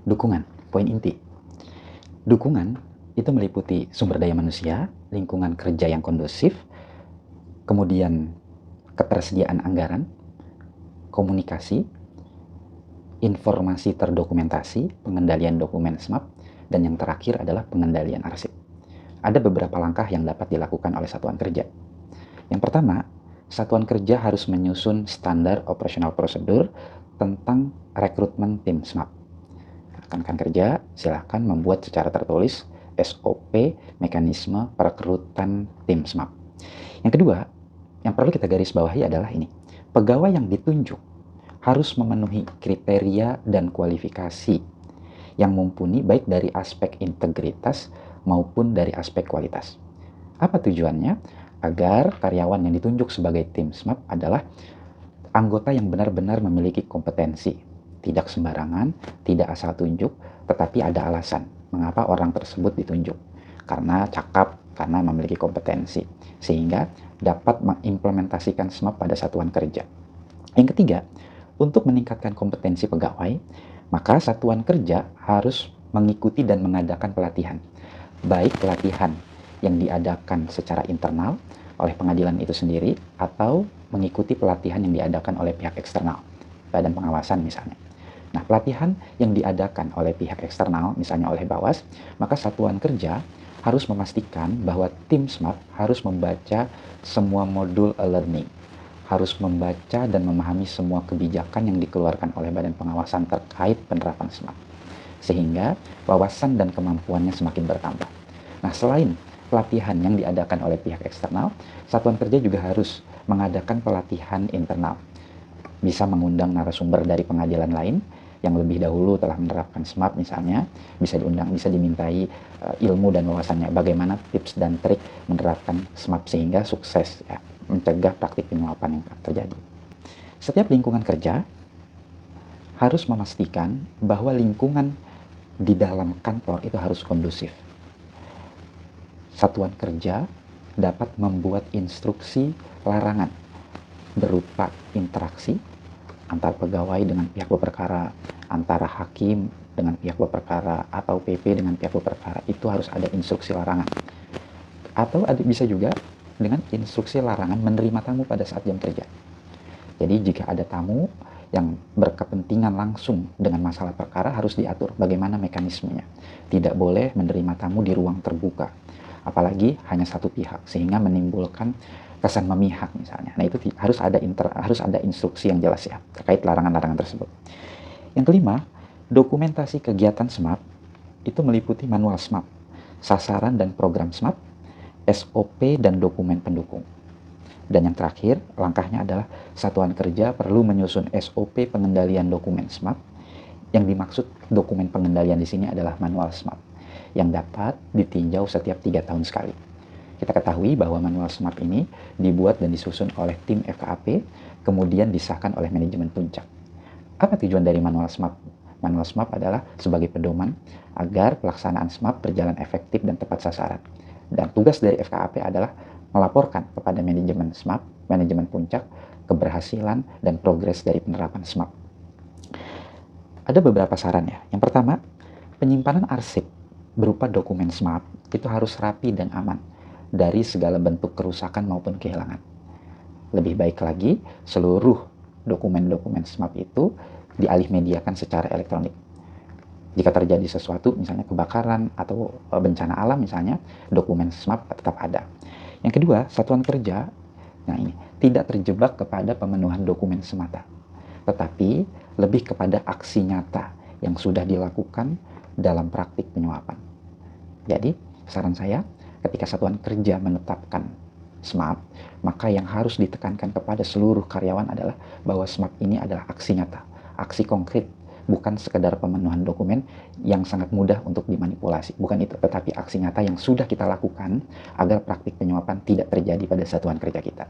Dukungan, poin inti. Dukungan itu meliputi sumber daya manusia, lingkungan kerja yang kondusif, kemudian ketersediaan anggaran, komunikasi, informasi terdokumentasi, pengendalian dokumen SMAP, dan yang terakhir adalah pengendalian arsip. Ada beberapa langkah yang dapat dilakukan oleh satuan kerja. Yang pertama, satuan kerja harus menyusun standar operasional prosedur tentang rekrutmen tim SMAP. Rekan-rekan kerja silakan membuat secara tertulis SOP mekanisme perekrutan tim SMAP. Yang kedua, yang perlu kita garis bawahi adalah ini. Pegawai yang ditunjuk harus memenuhi kriteria dan kualifikasi yang mumpuni baik dari aspek integritas maupun dari aspek kualitas. Apa tujuannya? Agar karyawan yang ditunjuk sebagai tim SMAP adalah anggota yang benar-benar memiliki kompetensi, tidak sembarangan, tidak asal tunjuk, tetapi ada alasan mengapa orang tersebut ditunjuk. Karena cakap, karena memiliki kompetensi, sehingga dapat mengimplementasikan SMAP pada satuan kerja. Yang ketiga, untuk meningkatkan kompetensi pegawai, maka satuan kerja harus mengikuti dan mengadakan pelatihan. Baik pelatihan yang diadakan secara internal oleh pengadilan itu sendiri atau mengikuti pelatihan yang diadakan oleh pihak eksternal, badan pengawasan misalnya. Nah, pelatihan yang diadakan oleh pihak eksternal, misalnya oleh Bawas, maka satuan kerja harus memastikan bahwa tim SMAP harus membaca semua modul e-learning, harus membaca dan memahami semua kebijakan yang dikeluarkan oleh badan pengawasan terkait penerapan SMAP, sehingga wawasan dan kemampuannya semakin bertambah. Nah, selain pelatihan yang diadakan oleh pihak eksternal, satuan kerja juga harus mengadakan pelatihan internal. Bisa mengundang narasumber dari pengadilan lain yang lebih dahulu telah menerapkan SMAP misalnya, bisa diundang, bisa dimintai ilmu dan wawasannya, bagaimana tips dan trik menerapkan SMAP sehingga sukses, ya, mencegah praktik penyuapan yang terjadi. Setiap lingkungan kerja harus memastikan bahwa lingkungan di dalam kantor itu harus kondusif. Satuan kerja dapat membuat instruksi larangan berupa interaksi antar pegawai dengan pihak berperkara, antara hakim dengan pihak berperkara, atau PP dengan pihak berperkara. Itu harus ada instruksi larangan. Atau bisa juga dengan instruksi larangan menerima tamu pada saat jam kerja. Jadi jika ada tamu yang berkepentingan langsung dengan masalah perkara, harus diatur bagaimana mekanismenya. Tidak boleh menerima tamu di ruang terbuka, apalagi hanya satu pihak, sehingga menimbulkan kesan memihak misalnya. Nah, itu harus ada instruksi yang jelas ya terkait larangan-larangan tersebut. Yang kelima, dokumentasi kegiatan SMAP itu meliputi manual SMAP, sasaran dan program SMAP, SOP dan dokumen pendukung. Dan yang terakhir, langkahnya adalah satuan kerja perlu menyusun SOP pengendalian dokumen SMAP. Yang dimaksud dokumen pengendalian di sini adalah manual SMAP yang dapat ditinjau setiap 3 tahun sekali. Kita ketahui bahwa manual SMAP ini dibuat dan disusun oleh tim FKAP, kemudian disahkan oleh manajemen puncak. Apa tujuan dari manual SMAP? Manual SMAP adalah sebagai pedoman agar pelaksanaan SMAP berjalan efektif dan tepat sasaran. Dan tugas dari FKAP adalah melaporkan kepada manajemen SMAP, manajemen puncak, keberhasilan dan progres dari penerapan SMAP. Ada beberapa saran ya. Yang pertama, penyimpanan arsip berupa dokumen SMAP itu harus rapi dan aman dari segala bentuk kerusakan maupun kehilangan. Lebih baik lagi, seluruh dokumen-dokumen SMAP itu dialih mediakan secara elektronik. Jika terjadi sesuatu, misalnya kebakaran atau bencana alam misalnya, dokumen SMAP tetap ada. Yang kedua, satuan kerja, nah ini, tidak terjebak kepada pemenuhan dokumen semata, tetapi lebih kepada aksi nyata yang sudah dilakukan dalam praktik penyuapan. Jadi, saran saya, ketika satuan kerja menetapkan SMAP, maka yang harus ditekankan kepada seluruh karyawan adalah bahwa SMAP ini adalah aksi nyata, aksi konkret, bukan sekedar pemenuhan dokumen yang sangat mudah untuk dimanipulasi. Bukan itu, tetapi aksi nyata yang sudah kita lakukan agar praktik penyuapan tidak terjadi pada satuan kerja kita.